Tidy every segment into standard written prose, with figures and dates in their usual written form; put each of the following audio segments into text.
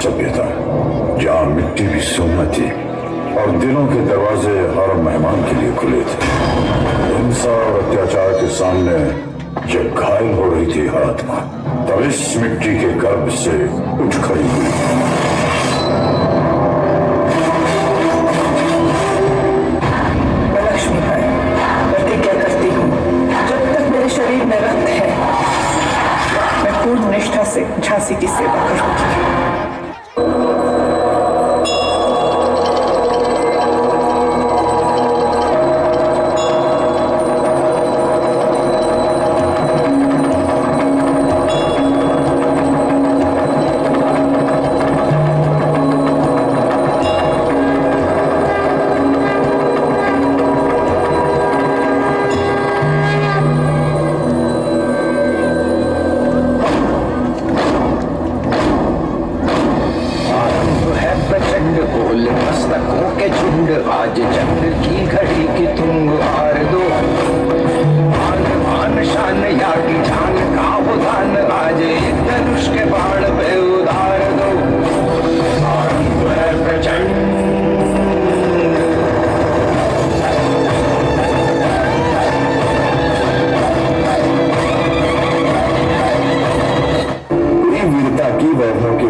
सभ्यता जहाँ मिट्टी भी सोना थी और दिलों के दरवाजे हर मेहमान के लिए खुले थे। हिंसा और अत्याचार के सामने जब घायल हो रही थी हर आत्मा, तब इस मिट्टी के गर्भ से उठ खड़ी हुई। मैं लक्ष्मी है, प्रतिज्ञा करती हूँ जब तक मेरे शरीर में रक्त है मैं पूर्ण निष्ठा से झांसी की सेवा करूंगी।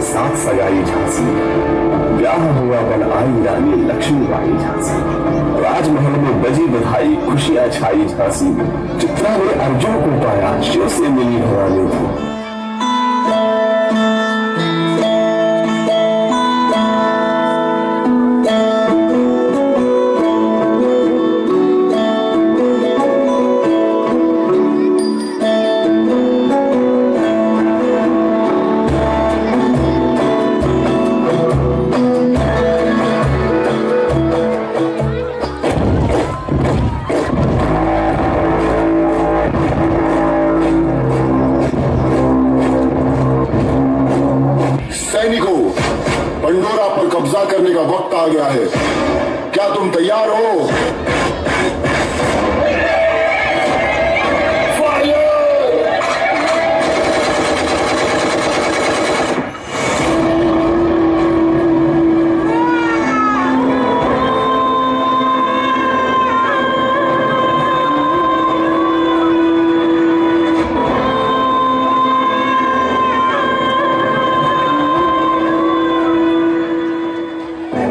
साथ सगाई झांसी, ब्याह हुआ बन आई रानी लक्ष्मीबाई झांसी। राजमहल में बजी बधाई, खुशियां छाई झांसी। चित्रा ने अर्जुन को पाया, शिव से मिली भवानी थी। पंडोरा पर कब्जा करने का वक्त आ गया है। क्या तुम तैयार हो?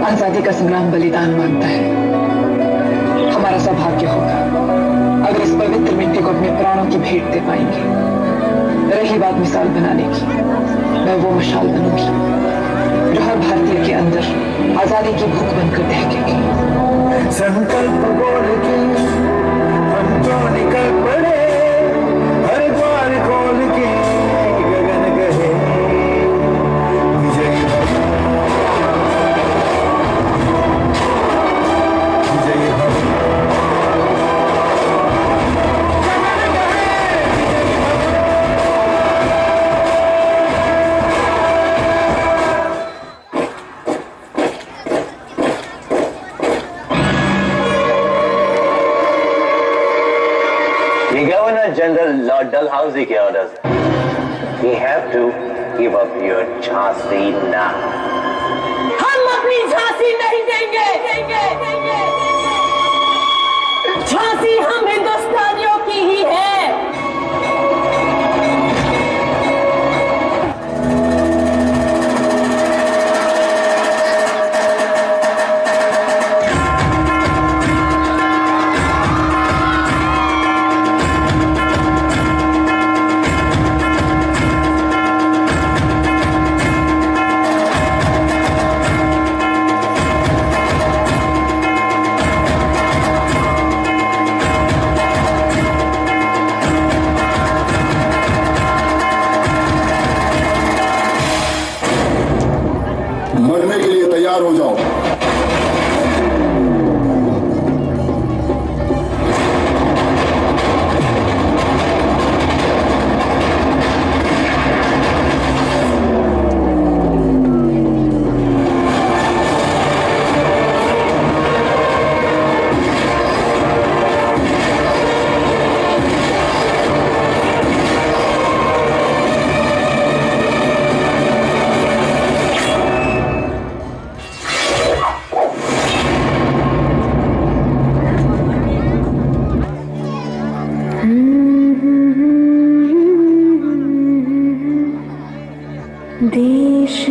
आजादी का संग्राम बलिदान मांगता है। हमारा सौभाग्य होगा अगर इस पवित्र मिट्टी को अपने प्राणों की भेंट दे पाएंगे। रही बात मिसाल बनाने की, मैं वो मशाल बनूंगी जो हर भारतीय के अंदर आजादी की भूख बनकर दहकेगी। संकल्प बोल के हम तो निकल पड़े, हर द्वार खोल के गगन गहे विजय Governor General Lord Dalhousie के orders है. We have to give up your Jhansi now. हम अपनी झांसी नहीं देंगे। झांसी हम हिंदुस्तानियों की ही है। मरने के लिए तैयार हो जाओ।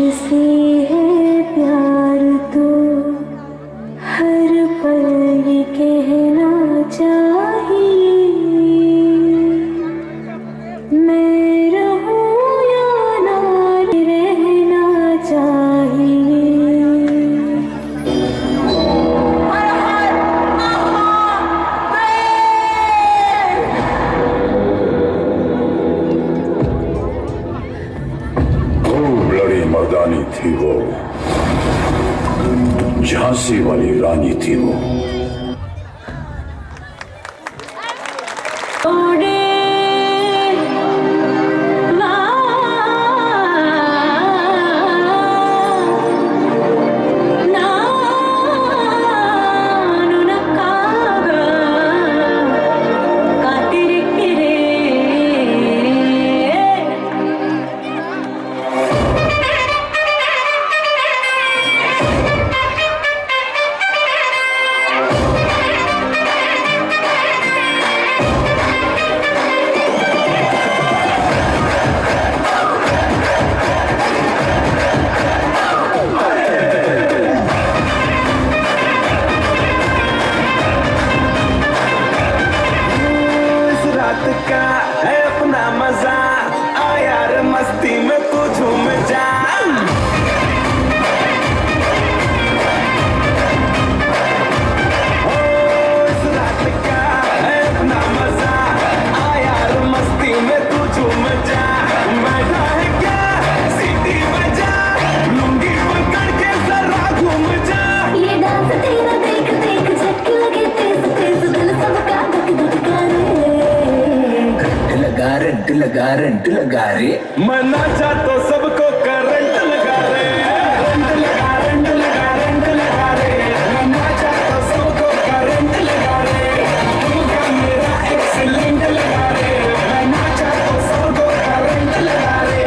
से है प्यार तो हर पल ये कहना चाहिए, मैं रहूं या ना रहना चाहिए। ब्लडी मर्दानी थी वो, झांसी वाली रानी थी वो। का है अपना मजा, आ यार मस्ती में तू झूम जा। ओ इस रात का है अपना मजा, आ यार मस्ती में तू झूम जा। बैठा है क्या सीटी बजा, लुंगी पकड़ के जरा घूम जा। ये डांस तेरा देख देख झटके लगे तेज तेज, दिल सबका धक धक करे। रंट लगा रे, मना चाह तो सबको करंट लगा रे। रंट लगा रंट लगा रंट लगा रे, मना चाह तो सबको करंट लगा रे। तुमका मेरा एक्सीलेंट लगा रे, मना चाह तो सबको करंट लगा रे।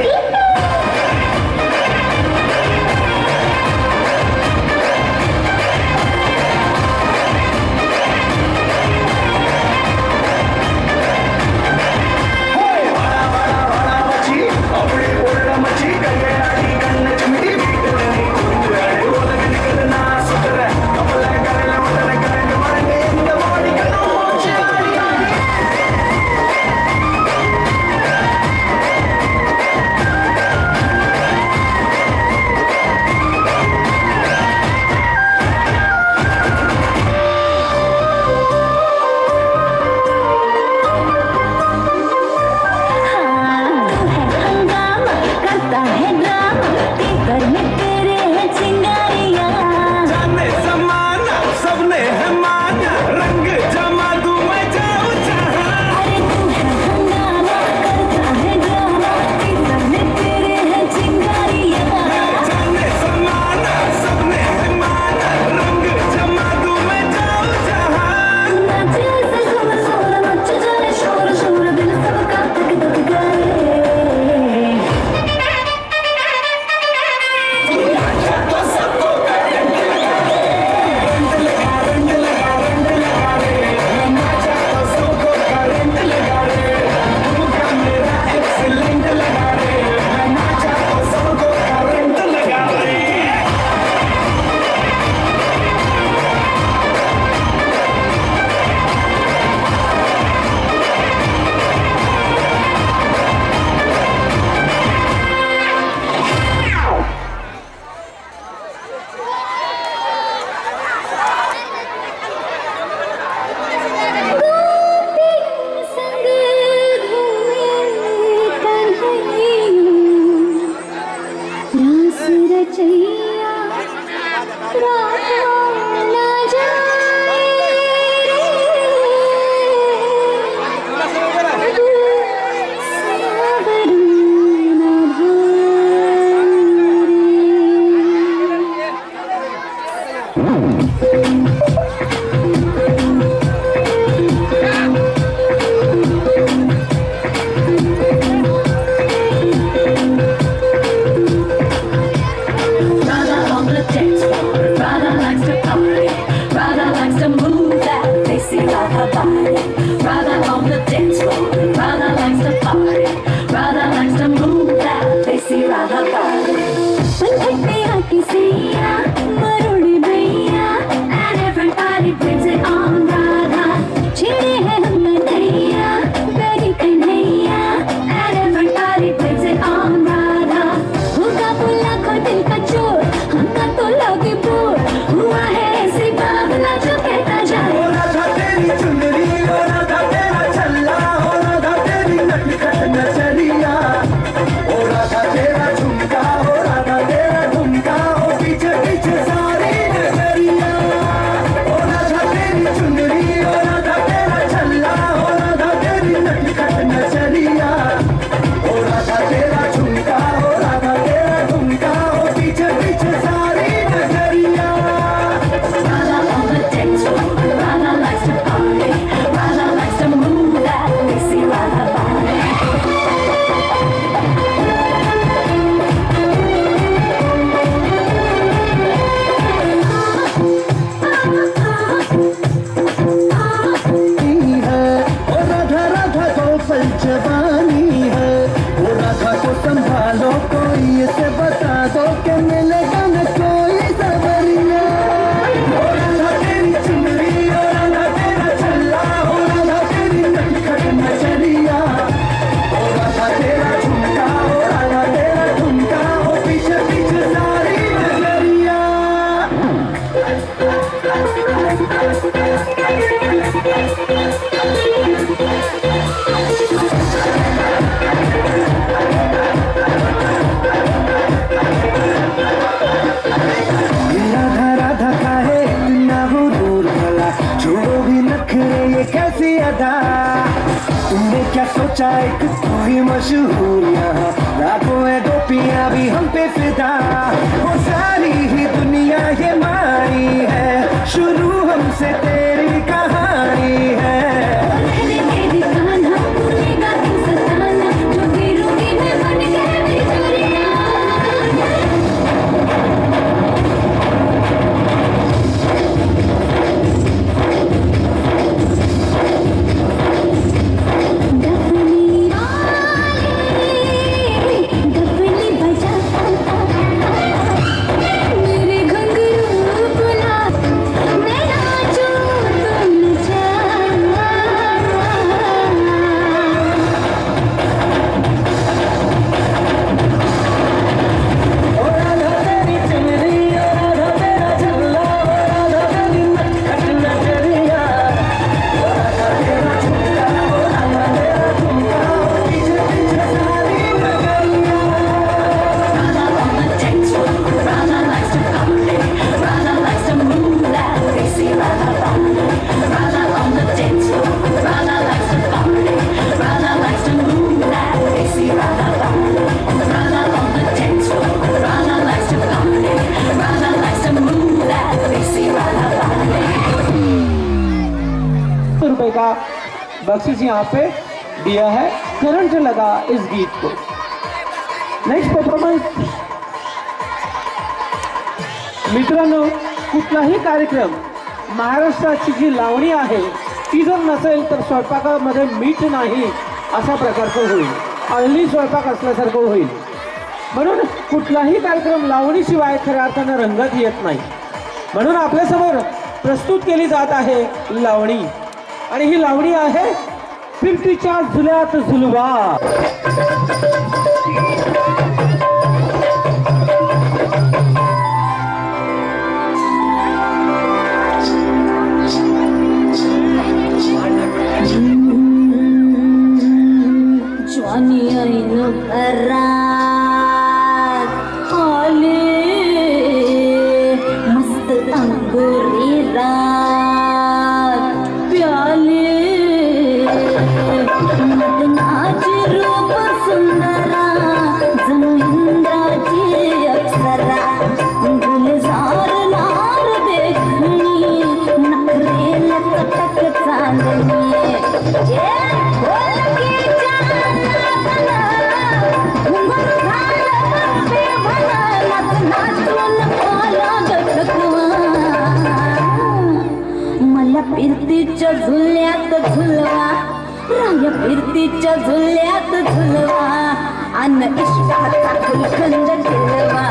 Radha likes to move that, they see Radha body. Hey, आके सैया मरोड़ी भैया and everybody brings it on Radha छिड़े है हम नैया बेरी Kanhaiya and everybody brings it on Radha होगा बुला को दिल का चोर हमका तो लगे बोर हुआ है ऐसी बावला जो कहता जाए हो राधा तेरी चुनरी हो राधा तेरा छल्ला हो राधा तेरी नटखट नजरिया हो राधा तेरा झुमका हो राधा तेरा झुमका हो पीछे पीछे सारी नजरिया हो राधा तेरी चुनरी हो राधा तेरा छल्ला हो राधा तेरी नटखट नजरिया हो राधा तेरा झुमका हो राधा तेरा झुमका हो पीछे पीछे सारी नजरिया Radha on the dance floor, Radha likes to party, Radha likes to move that lacy Radha body. है ओ राधा राधा को पंचवानी है ओ राधा को संभालो कोई इसे बता दो कि मिलेगा न कोई सबरिया ओ राधा तेरी चुनरी ओ राधा तेरा छल्ला ओ राधा तेरी नटखट नजरिया ओ राधा तेरा झुमका ओ राधा तेरा झुमका हो पीछे पीछे सारी नजरिया राधा राधा काहे इतना हो दूर भला छोड़ो भी नखरे ये कैसी अदा तुमने क्या सोचा एक कोई मशहूर यहाँ लाखों है गोपियाँ भी हम पे फिदा वो सारी ही दुनिया ये मारी है शुरू हमसे तेरी कहानी है तेरे तेरी कान्हा भूलेगा तू सताना जोगी रोगी में बन गए बिछड़िया डफली बजा मेरे घुंघरू बुला मैं नाचूं तुम ओ राधा तेरी चुनरी ओ राधा तेरा झल्ला ओ राधा तेरी नटखट नजरिया ओ राधा तेरा झुमका ओ राधा तेरा झुमका हो पीछे पीछे सारी नजरिया Radha on the dance floor, Radha likes to party, Radha likes to move that lacy Radha body. Radha on the dance floor, Radha likes to party, Radha likes to move that lacy Radha body. Radha on the dance floor, Radha likes to party, Radha likes to move that lacy Radha body. ₹100 का बख्शिश यहाँ पे दिया है current लगा इस गीत को। Next performance मित्रांनो कुठलाही कार्यक्रम महाराष्ट्राची जी लावणी आहे ती जर नसेल तर स्वयंपाकामध्ये मीठ नाही अशा प्रकारचं होईल अळणी स्वयंपाक असल्यासारखं होईल म्हणून कुठलाही कार्यक्रम लावणीशिवाय खऱ्या अर्थानं रंगत येत नाही म्हणून आपल्यासमोर प्रस्तुत केली जात आहे लावणी आणि ही लावणी आहे पिंपरीच्या झुल्यात झुलवा ज्वानी आईनो घरात आले मस्त अंगुरी रात प्याले मदनाचे रूप सुंदरा जणू इंद्राची अप्सरा गुलजार लाल देखणी नखरे लचक चांदणी मला फिरतीच्या झुल्यात झुलवा राया फिरतीच्या झुल्यात झुलवा अन इष्टाचा फुलखंड ठेवा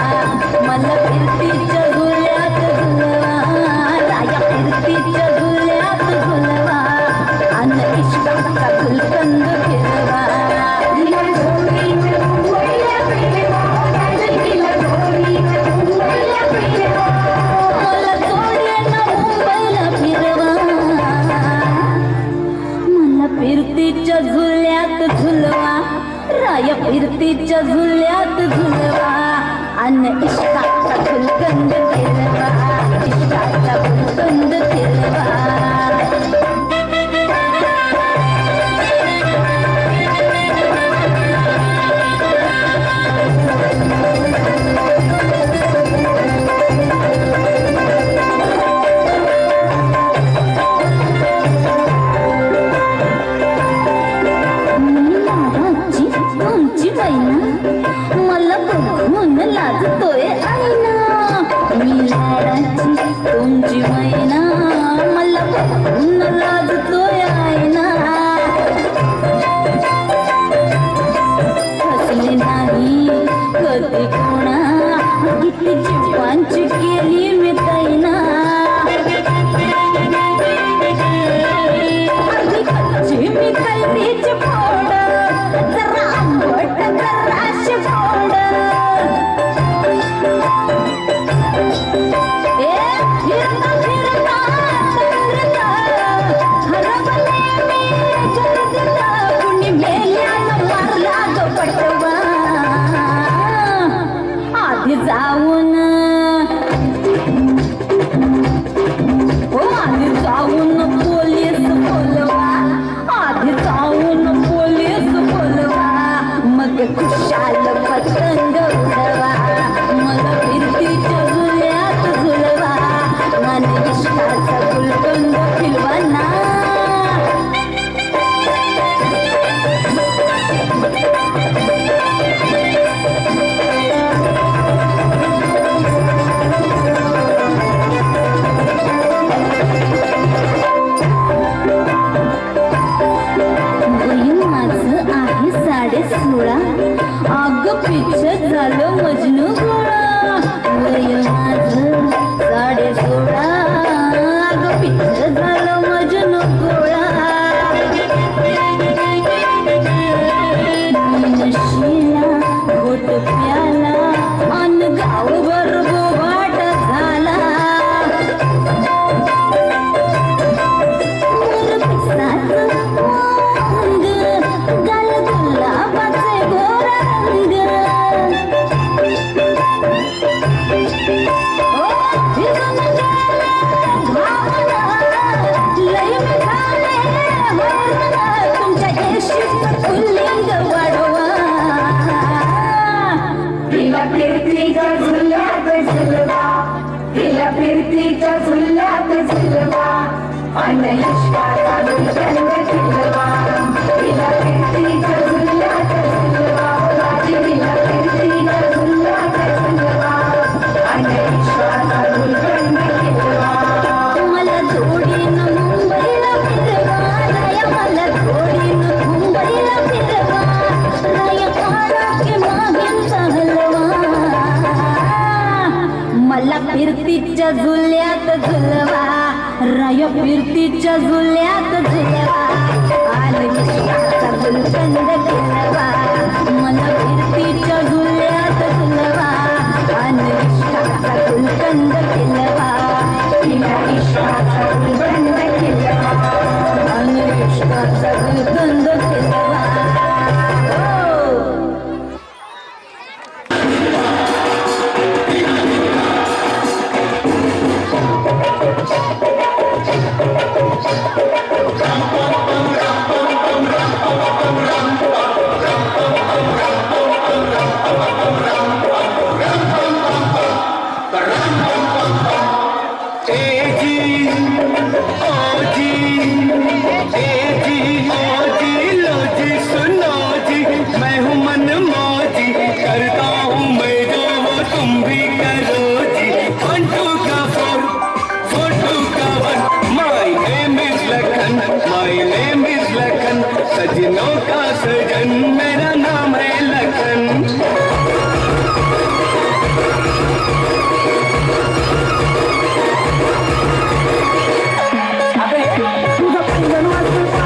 फुलांची केली मी तैना अर्धी कच्ची मी कैरीची फोड जरा आंबट जराशी फोड फिरता फिरता चंद्रता हरवले मी जगदला कुणी मेल्यानं मारला ग पटवा आधी जाऊन आधी जाऊन पोलीस बोलवा आधी जाऊन पोलीस बोलवा मग खुशाल पतंग उडवा मला फिरतीच्या झुल्यात झुलवा मन इष्टाचा गुलकंद फिरवा ना सोळा अग पिच्छ झालं मजनू गोळा वय माझं 16.5 अग पिच्छ झालं मजनू गोळा नशीला घोट प्याला अन गावभर बोबाट झाला फिरतीच्या झुल्यात झुलवा आणि इश्काचा गुलकंद खिलवा तिला फिरतीच्या झुल्यात झुलवा तिला फिरतीच्या झुल्यात झुलवा आणि इश्काचा गुलकंद खिलवा मला जोडीनं मुंबईला फिरवा राया मला जोडीनं मुंबईला फिरवा राया काढा की मागेंचा हलवा मला फिरतीच्या झुल्यात झुलवा राय फिरतीच्या झुल्यात झुलवा आणि इश्काचा गुलकंद खिलवा मला फिरतीच्या झुल्यात झुलवा आणि इश्काचा गुलकंद खिलवा तिला इश्काचा गुलकंद खिलवा आणि इश्काचा गुलकंद खिलवा सजनों का सजन मेरा नाम है लखन अबे तुझं पैंजण वाजतं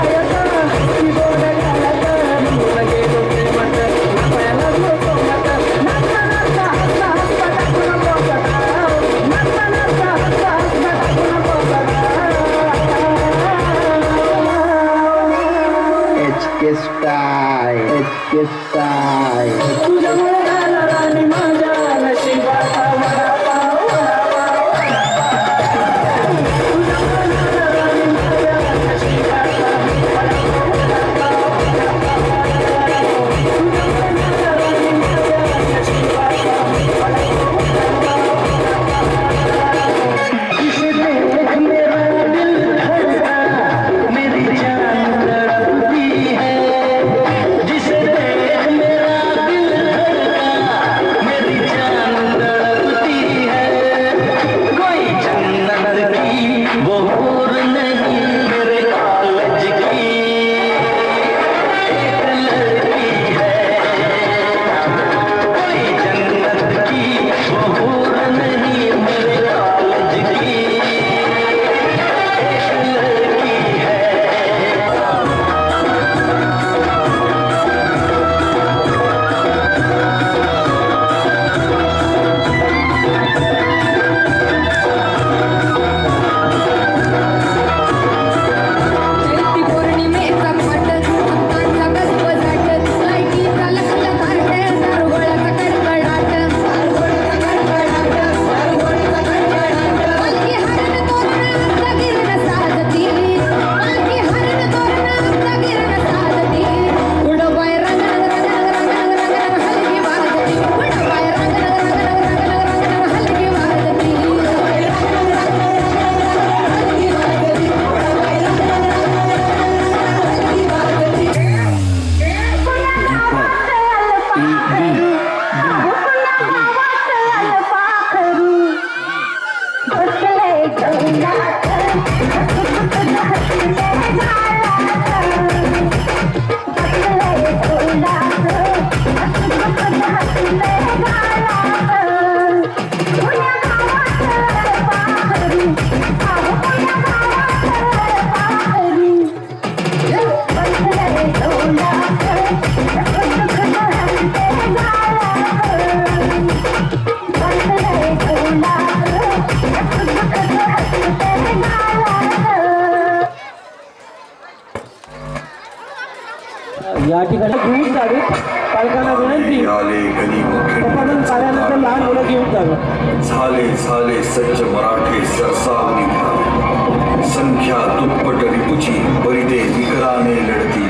झाले झाले सज्ज मराठे सरसावली भरावे. संख्या दुप्पट रिपुची परिते विकराने लढती.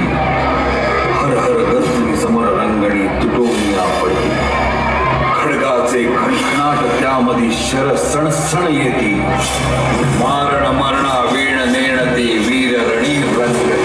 हर हर गर्जनी समर रंगणी तुटोनी आपडती. खडगाचे खणखणाट त्यामध्ये शर सणसण येती. मारण मरणा वेण नेण ते वीर रणी रंगती.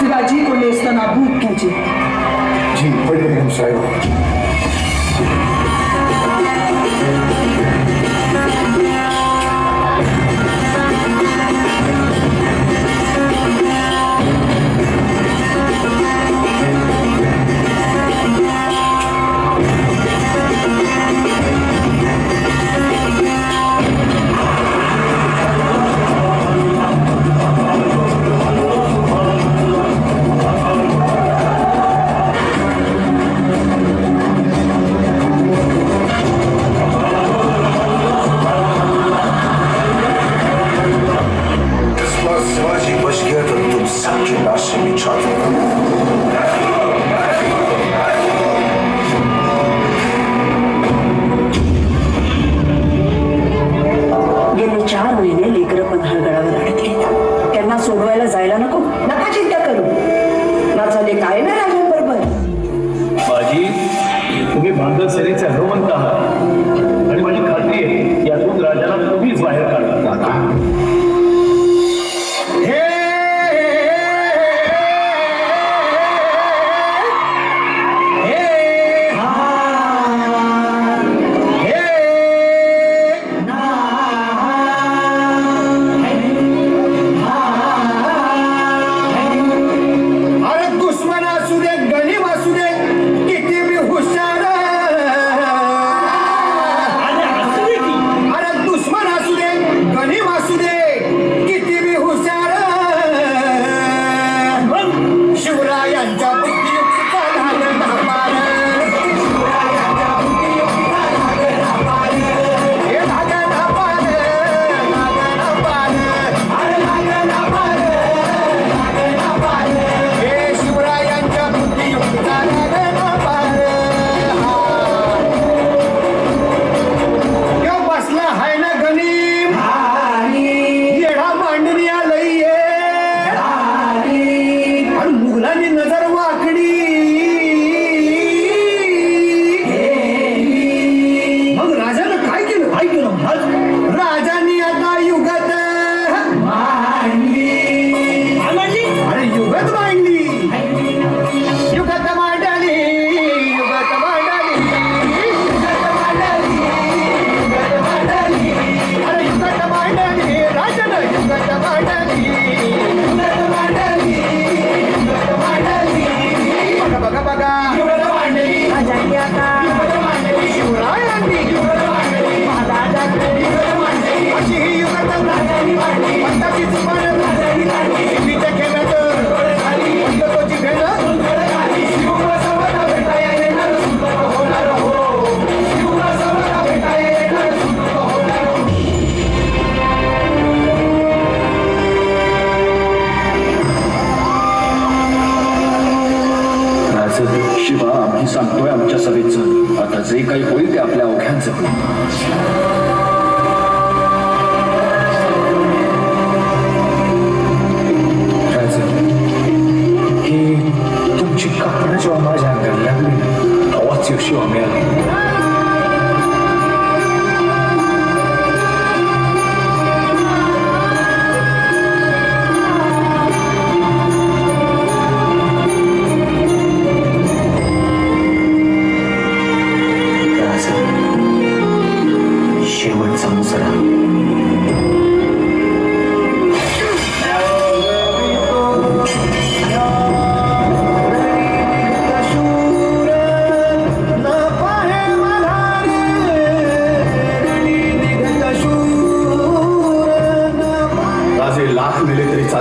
शिवाजी को नेस्तनाबूद कीजिए। जी बड़े हैं साहिब। गेले 4 महिने लेकरं पन्हाळगडावर अडकली, त्यांना सोडवायला जायला नको. नका चिंता करू, माझा लेक आहे ना राजाबरोबर. बाजी, तुम्ही भांडण सेनेचे हनुमंत आहात आणि माझी खात्री आहे यातून राजाला तुम्हीच बाहेर काढता.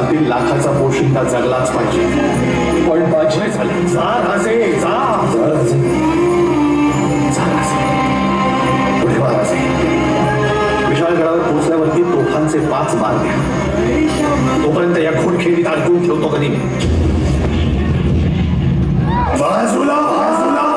घरातील लाखाचा पोशिंदा जगलाच पाहिजे. पण माझे झाले. जा राजे जा. पुढे वा राजे. विशाळगडावर पोहोचल्यावरती तोफांचे 5 मार द्या. तोपर्यंत या खूनखेडीत अडकून ठेवतो कधी. बाजूला बाजूला.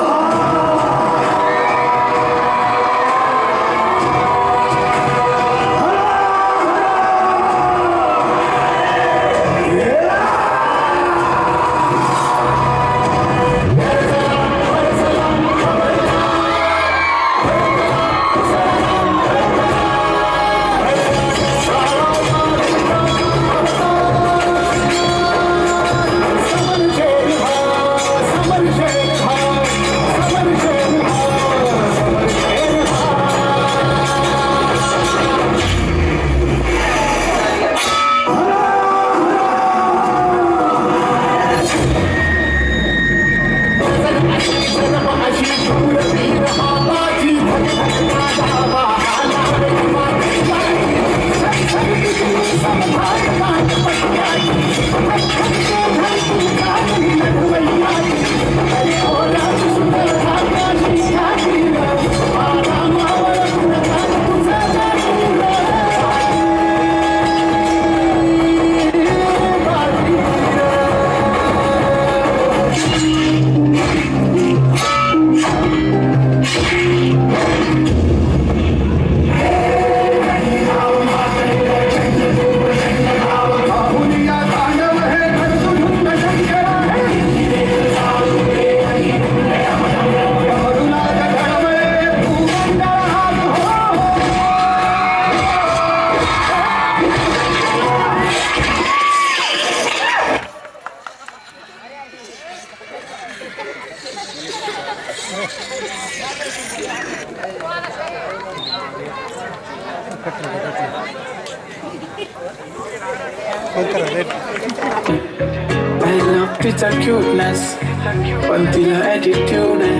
I love तिचा क्यूटनेस पण तिला ॲटिट्यूड आहे.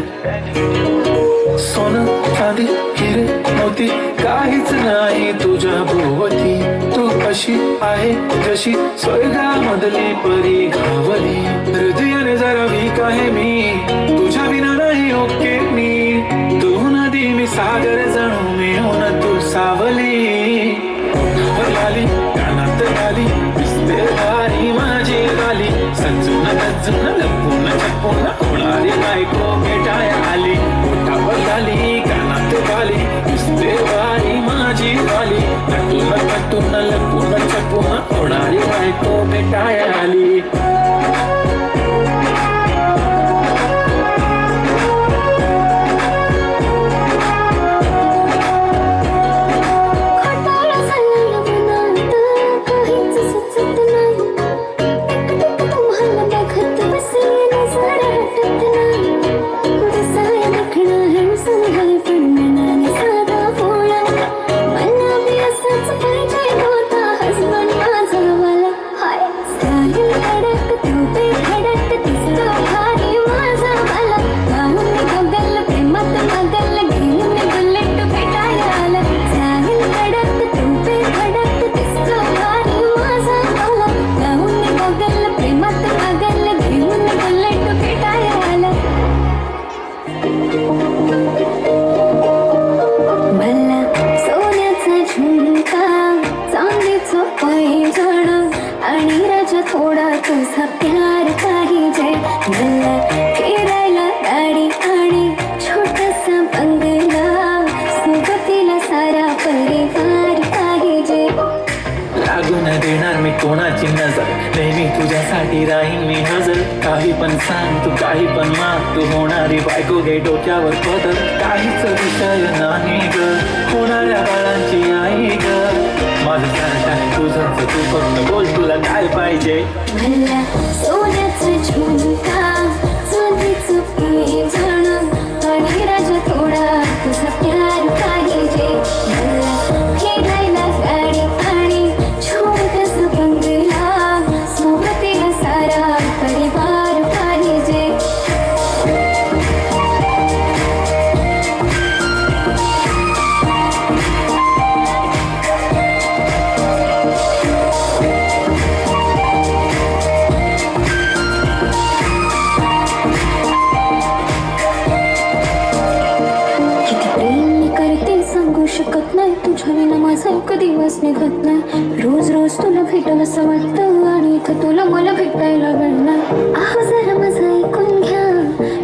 सोनं चांदी हिरे मोती काहीच नाही तुझ्या भोवती. तू अशी आहे जशी स्वर्गामधली परी घावली. हृदयाने जरा वीक आहे मी तुझ्या विना नाही ओके मी. तू नदी मी सागर जणू मिळून तू सावली. लाली कानात गाली दिसते वारी माझी गाली. सजून गजून लपून छपून होणारी बायको भेटाय आली. मोठावर गाली कानात गाली दिसते वारी माझी गाली. नटून कटून लपून छपून होणारी बायको भेटाय आली. कोणाची नजर नेहमी तुझ्यासाठी राहीन मी हजर. काही पण सांग तू काही पण माग तू होणारी बायको घे डोक्यावर पदर. काहीच विषय नाही ग होणाऱ्या बाळांची आई ग. माझं सांगताना तुझं तू फक्त बोल तुला काय पाहिजे. सोन्याचं झुमका चांदीचं पैंजण आणि राजा थोडा तुझा प्यार पाहिजे. फिरायला गाडी आणि छोटंसं बंगला सोबतीला सारा परिवार पाहिजे. माझा एक दिवस निघत नाही. रोज रोज तुला भेटल असं वाटतं आणि इथं तुला मला भेटायला मिळणार. आहो जरा माझं ऐकून घ्या,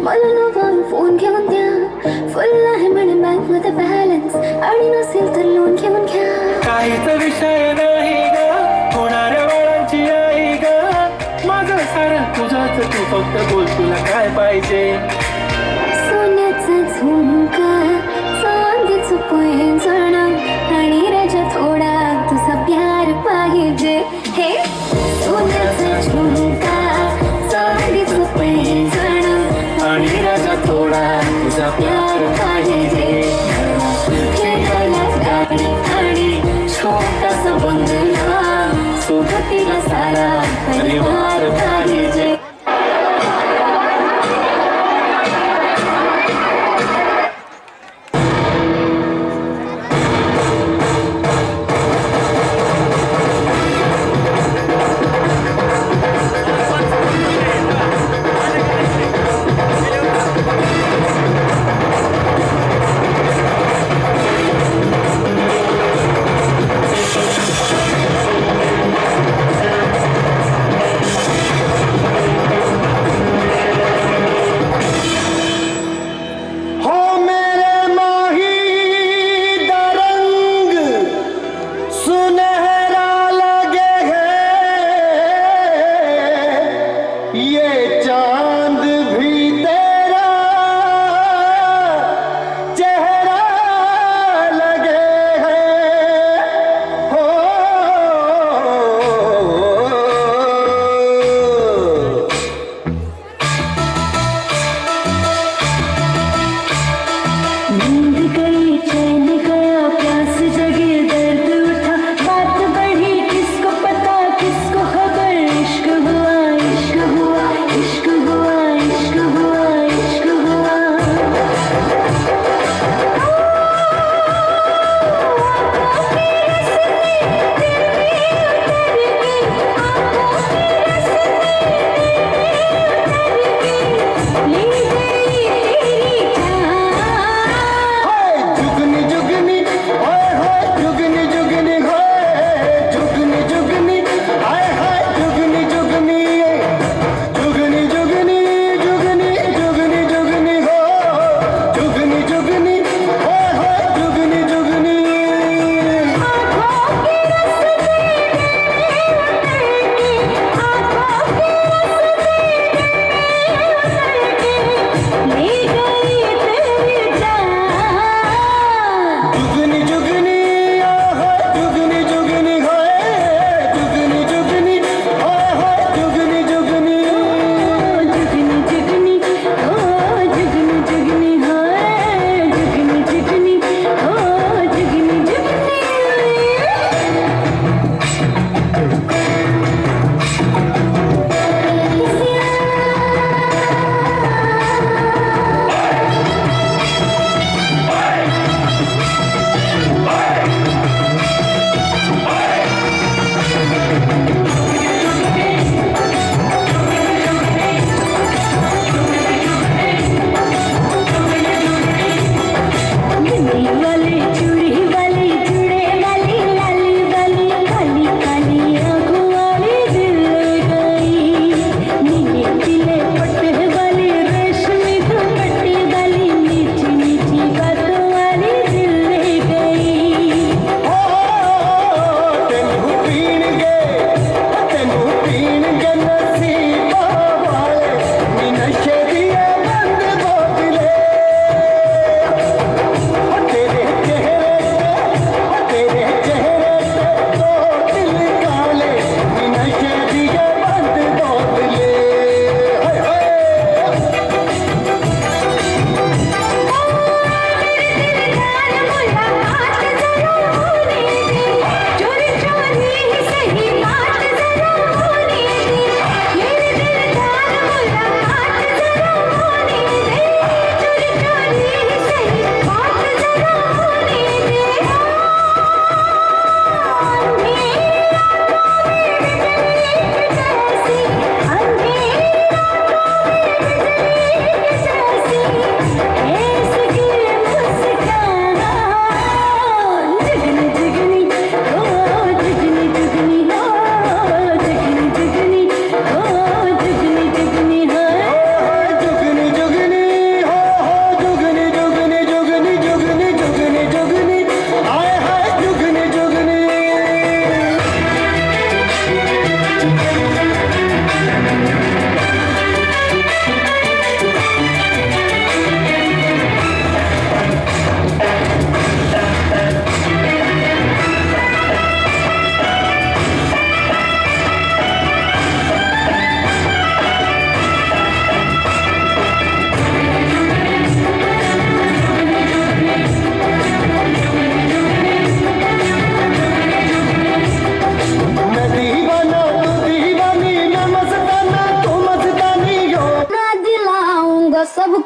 मला नवा फोन घेऊन द्या. फुल आहे म्हणे बँक मध्ये बॅलन्स आणि नसेल तर लोन घेऊन घ्या. काहीच विषय नाही ग, होणाऱ्या बाळांची आई ग. माझं सारं तुझंच, तू फक्त बोल तुला काय पाहिजे. सोन्याचा झुमका, चांदीचं पैंजण आणि राजा थोडा तुझा प्यार पाहिजे. हे सोन्याचा झुमका, चांदीचं पैंजण आणि राजा थोडा तुझा प्यार पाहिजे. खेळायला गाडी आणि छोटासा बंगला, सोबतीला सारा परिवार पाहिजे.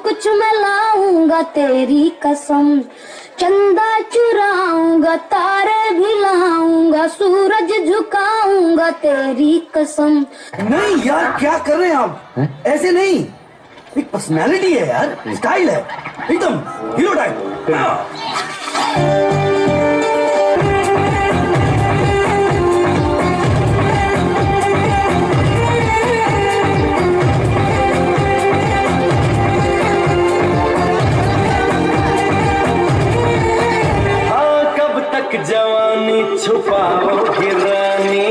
कुछ मैं लाऊंगा तेरी कसम, चंदा चुराऊंगा तारे भी लाऊंगा, सूरज झुकाऊंगा तेरी कसम। नहीं यार, क्या कर रहे हैं आप? ऐसे नहीं, एक पर्सनालिटी है यार, स्टाइल है, एकदम हीरो टाइप। जवानी छुपाओगी रानी,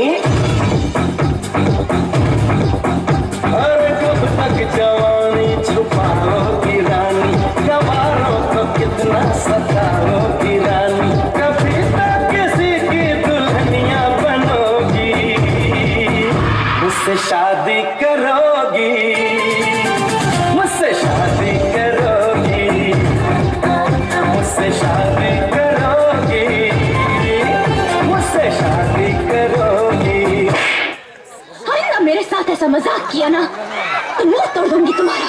अरे कब तक जवानी छुपाओगी रानी, गवारों को कितना सताओगी रानी, कभी तक किसी की दुल्हनिया बनोगी, मुझसे शादी करोगी, मुझसे शादी करोगी, मुझसे शादी मेरे साथ ऐसा मजाक किया ना तो मुंह तोड़ दूंगी तुम्हारा।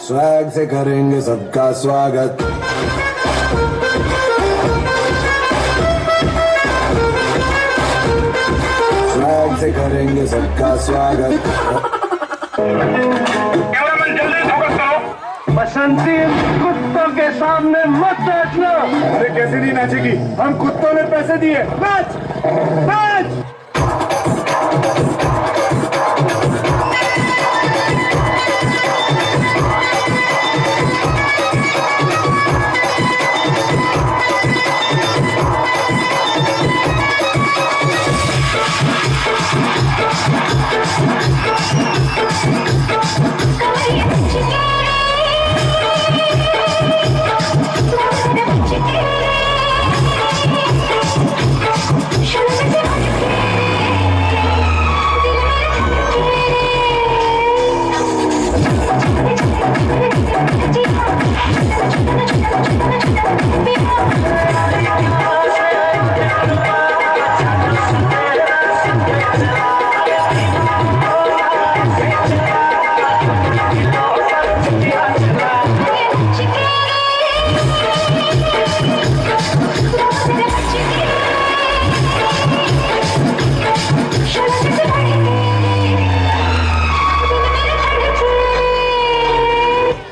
स्वैग से करेंगे सबका स्वागत, स्वैग से करेंगे सबका स्वागत। कैमरामैन जल्दी फोकस करो। बसंती, कुत्तों के सामने मत नाचना। अरे कैसे नहीं नाचेगी, हम कुत्तों ने पैसे दिए, नाच नाच।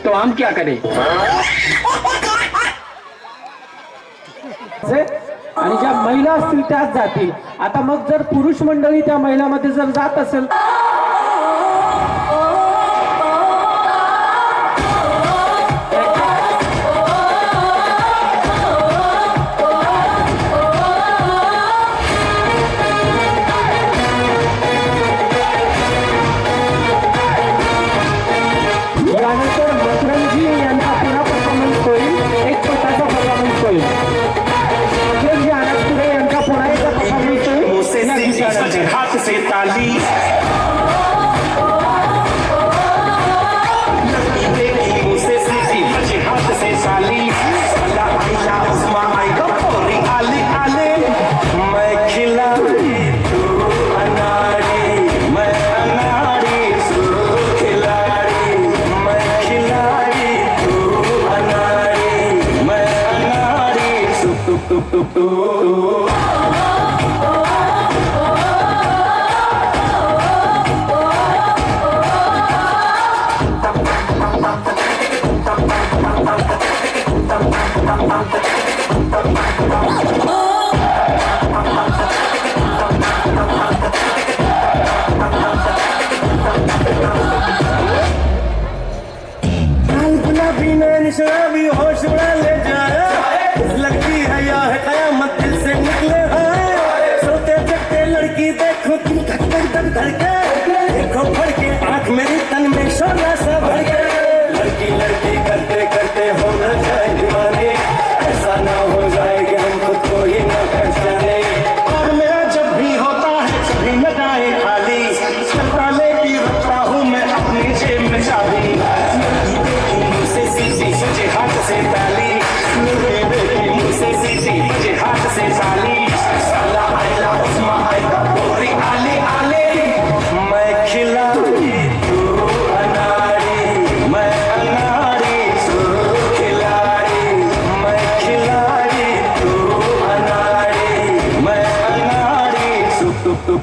तो हम क्या करें? आणि ज्या महिला असतील त्याच जातील. आता मग जर पुरुष मंडळी त्या महिलांमध्ये जर जात असेल यानंतर मकरंजी यांचा पुन्हा परफॉर्मन्स होईल. एक छोटासा परफॉर्मन्स होईल. मकरंजी आनंदपुरे यांचा पुन्हा एकदा परफॉर्मन्स होईल. हाथ से ताली मुझसे सीधी बचे हाथ से साली आइला उस्मा आएगा पूरी आले आले मैं खिलाड़ी तू अनाड़ी मैं अनाड़ी तू खिलाड़ी मैं खिलाड़ी तू अनाड़ी मैं अनाड़ी तू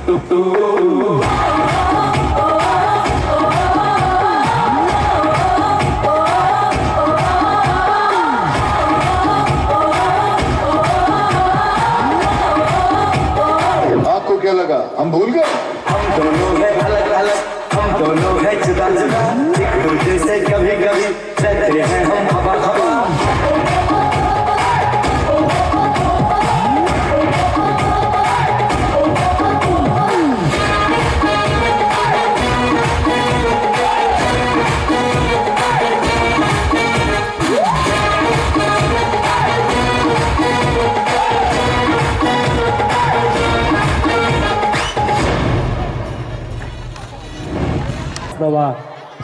आपको क्या लगा हम भूल गए? हम दोनों है अलग अलग, हम दोनों है जुदा जुदा, एक दूसरे से कभी कभी रहते हैं हम हवा हवा।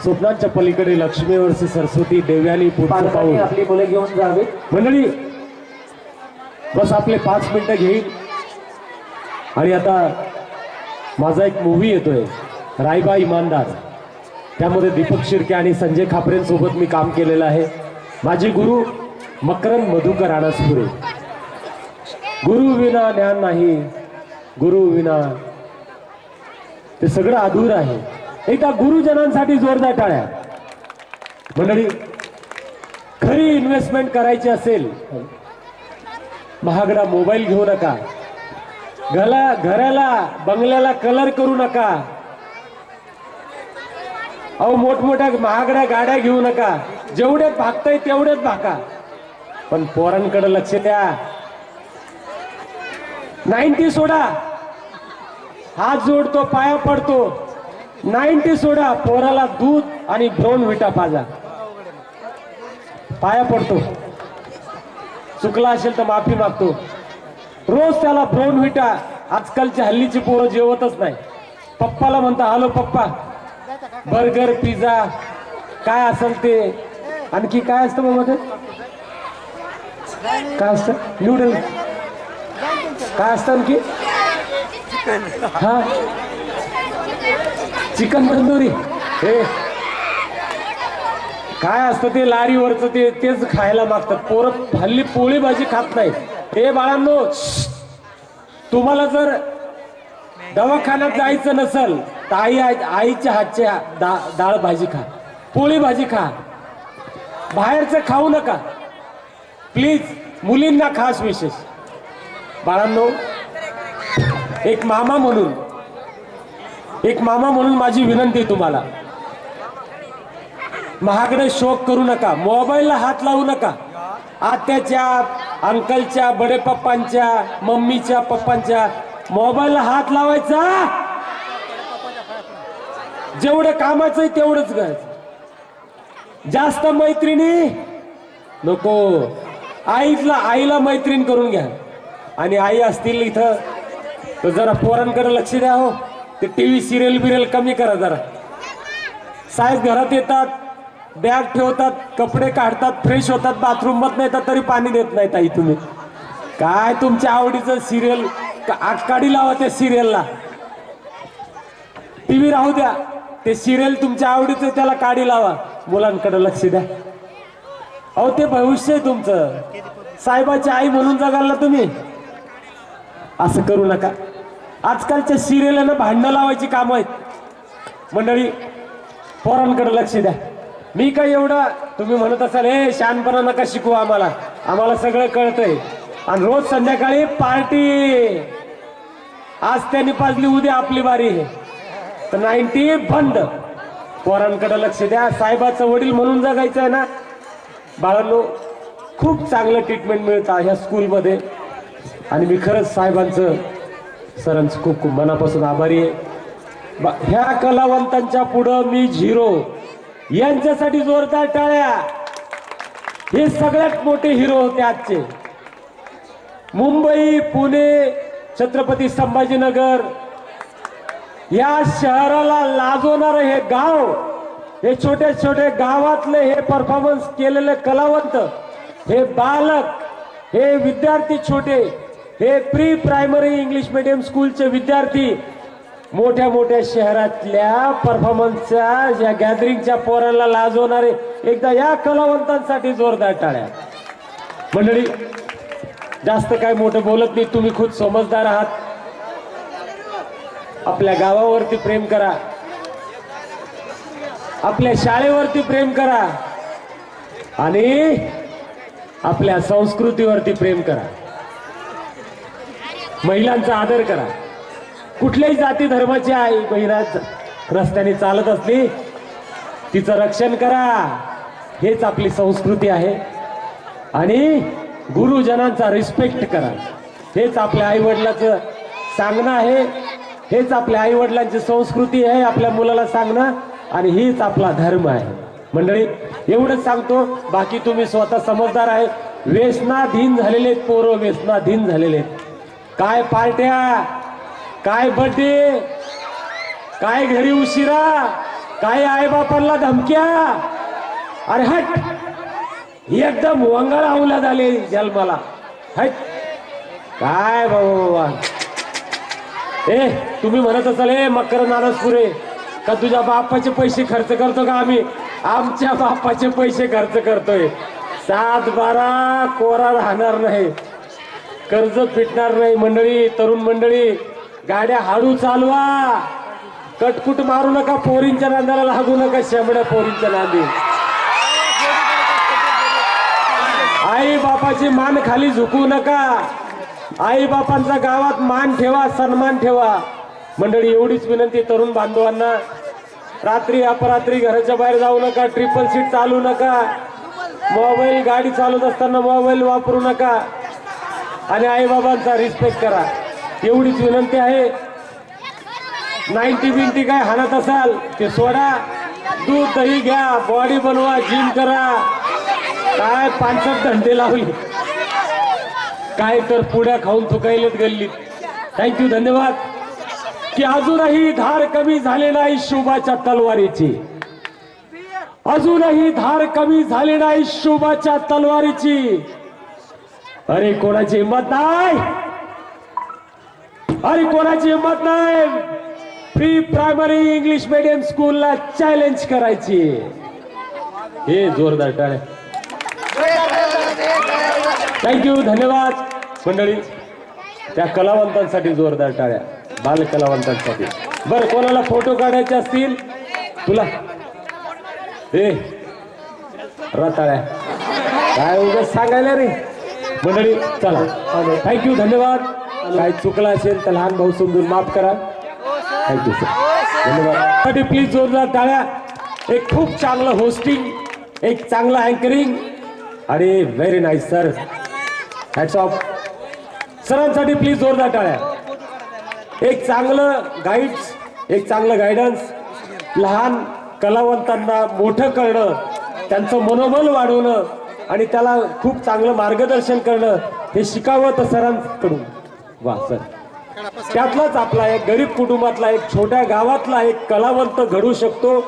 स्वप्नांच्या पलीकडे लक्ष्मीवरची सरस्वती देव्यानी पुढचं पाऊल आपली मुले घेऊन जावे. मंडळी बस आपले 5 मिनिटं घेईल आणि आता माझा एक मूवी येतोय रायबा इमानदार. त्यामध्ये दीपक शिर्के आणि संजय खापरेंसोबत मी काम केलेलं आहे. माझे गुरु मकरंद मधुकर अनासपुरे. गुरु विना ज्ञान नाही, गुरु विना ते सगळं अधूर आहे. एकदा गुरुजनांसाठी जोरदार टाळ्या. मंडळी खरी इन्व्हेस्टमेंट करायची असेल महागडा मोबाईल घेऊ नका, घराला बंगल्याला कलर करू नका, अहो मोठमोठ्या महागड्या गाड्या घेऊ नका. जेवढ्यात भागताय तेवढ्यात भागा, पण पोरांकडे लक्ष द्या. 90 सोडा, हात जोडतो पाया पडतो. 90 सोडा, पोराला दूध आणि ब्राऊन विटा पाजा, पाया पडतो. चुकला असेल तर माफी मागतो. रोज त्याला ब्राऊन विटा. आजकालची हल्लीची पोरं जेवतच नाही. पप्पाला म्हणता हॅलो पप्पा, बर्गर पिझ्झा काय असेल ते. आणखी काय असतं मग मध्ये, काय असतं नूडल, काय असतं आणखी, हा चिकन तंदुरी, हे काय असतं ते लारीवरचं तेच खायला मागतात पोरं. हल्ली पोळी भाजी खात नाही. हे बाळांनो, तुम्हाला जर दवाखान्यात जायचं नसेल तर आईच्या हातच्या डाळ भाजी खा, पोळी भाजी खा. बाहेरचं खाऊ नका प्लीज. मुलींना खास विशेष. बाळांनो, एक मामा म्हणून माझी विनंती तुम्हाला, महागडे शौक करू नका. मोबाईलला हात लावू नका. आत्याच्या, अंकलच्या, बडे पप्पांच्या, मम्मीच्या, पप्पांच्या मोबाईलला हात लावायचा. जेवढं कामाचं आहे तेवढंच करायचं. जास्त मैत्रिणी नको. आईला मैत्रीण करून घ्या. आणि आई असतील इथं तर जरा पोरांकडे लक्ष द्या. हो, ते टीव्ही सिरियल बिरियल कमी करा जरा. साहेब घरात येतात, बॅग ठेवतात, कपडे काढतात, फ्रेश होतात, बाथरूम मध्ये येतात तरी पाणी देत नाही ताई तुम्ही. काय तुमच्या आवडीचं सिरियल काढी लावा त्या सिरियलला. टीव्ही राहू द्या, ते सिरियल तुमच्या आवडीचं त्याला काढी लावा. मुलांकडे लक्ष द्या. अहो ते भविष्य आहे तुमचं. साहेबाची आई म्हणून जगाल ना तुम्ही. असं करू नका. आजकालच्या सिरियलला भांडणं लावायची कामं आहेत. मंडळी पोरांकडे लक्ष द्या. मी काय एवढं तुम्ही म्हणत असाल हे शहाणपणा नका शिकू आम्हाला सगळं कळतंय. आणि रोज संध्याकाळी पार्टी. आज त्यांनी पाजली, उद्या आपली बारी आहे. तर 90 बंद. पोरांकडे लक्ष द्या. साहेबाचं वडील म्हणून जगायचं आहे ना. बाळांनो, खूप चांगलं ट्रीटमेंट मिळतं ह्या स्कूलमध्ये. आणि मी खरंच साहेबांचं, सरांचं खूप खूप मनापासून आभारी आहे. ह्या कलावंतांच्या पुढं मी झिरो. यांच्यासाठी जोरदार टाळ्या. हे सगळ्यात मोठे हिरो होते आजचे. मुंबई, पुणे, छत्रपती संभाजीनगर या शहराला लाजवणारं हे गाव, हे छोटे छोटे गावातले हे परफॉर्मन्स केलेले कलावंत, हे बालक, हे विद्यार्थी छोटे, हे प्री प्रायमरी इंग्लिश मीडियम स्कूलचे विद्यार्थी, मोठ्या मोठ्या शहरातल्या परफॉर्मन्सच्या या गॅदरिंगच्या पोरांना लाजवणारे, एकदा या कलावंतांसाठी जोरदार टाळ्या. मंडळी जास्त काय मोठं बोलत नाही, तुम्ही खूप समजदार आहात. आपल्या गावावरती प्रेम करा, आपल्या शाळेवरती प्रेम करा आणि आपल्या संस्कृतीवरती प्रेम करा. महिलांचा आदर करा. कुठल्याही जाती धर्माची आई महिला रस्त्याने चालत असली तिचं रक्षण करा. हेच आपली संस्कृती आहे. आणि गुरुजनांचा रिस्पेक्ट करा. हेच आपल्या आई वडिलांचं सांगणं आहे. हेच आपल्या आई वडिलांची संस्कृती आहे आपल्या मुलाला सांगणं. आणि हीच आपला धर्म आहे. मंडळी एवढंच सांगतो, बाकी तुम्ही स्वतः समजदार आहे. व्यसनाधीन झालेले पोरं व्यसनाधीन झालेले. काय पार्ट्या, काय बर्थडे, काय घरी उशिरा, काय आईबापांना धमक्या. अरे हट, एकदम वंगाळ आवला झाले जन्माला. हट काय बाबा. ए तुम्ही म्हणत असाल ए मकर नानसपुरे का तुझ्या बापाचे पैसे खर्च करतो का आम्ही? आमच्या बापाचे पैसे खर्च करतोय. 7-12 कोरा राहणार नाही, कर्ज फिटणार नाही. मंडळी, तरुण मंडळी, गाड्या हळू चालवा, कटकुट मारू नका, पोरींच्या नांदाला लागू नका, शेंबड्या पोरींच्या नांदी. आई बापाची मान खाली झुकू नका. आई बापांचा गावात मान ठेवा, सन्मान ठेवा. मंडळी एवढीच विनंती तरुण बांधवांना. रात्री अपरात्री घराच्या बाहेर जाऊ नका, ट्रिपल सीट चालू नका, मोबाईल गाडी चालवत असताना मोबाईल वापरू नका आणि आई बाबांचा रिस्पेक्ट करा. एवढीच विनंती आहे. 90 बिंटी काय हाणत असाल ते सोडा. दूध दही घ्या, बॉडी बनवा, जिम करा. काय 5 धंदे लावले, काय तर पुड्या खाऊन थुकायलेत गल्लीत. थँक्यू, धन्यवाद. की अजूनही धार कमी झाले नाही शोभाच्या तलवारीची. अजूनही धार कमी झाली नाही शोभाच्या तलवारीची. अरे कोणाची हिंमत नाही, अरे कोणाची हिंमत नाही प्री प्रायमरी इंग्लिश मीडियम स्कूलला चॅलेंज करायची. हे जोरदार टाळ्या. थँक्यू, धन्यवाद. मंडळी त्या कलावंतांसाठी जोरदार टाळ्या, बाल कलावंतांसाठी. बरं कोणाला फोटो काढायचे असतील तुला ए रताळ्या काय उगाच सांगायला रे. मंडळी चला, थँक्यू, धन्यवाद. काय चुकलं असेल तर लहान भाऊ समजून माफ करा. थँक्यू सर, धन्यवाद. प्लीज जोरदार टाळ्या. एक खूप चांगलं होस्टिंग, एक चांगलं अँकरिंग आणि very nice sir. Hats off. सरांसाठी प्लीज जोरदार टाळ्या. एक चांगलं गाईड्स, एक चांगलं गायडन्स, लहान कलावंतांना मोठं करणं, त्यांचं मनोबल वाढवणं आणि त्याला खूप चांगलं मार्गदर्शन करणं हे शिकावं तर सरांकडून. वा सर. त्यातलाच आपला एक गरीब कुटुंबातला, एक छोट्या गावातला एक कलावंत घडू शकतो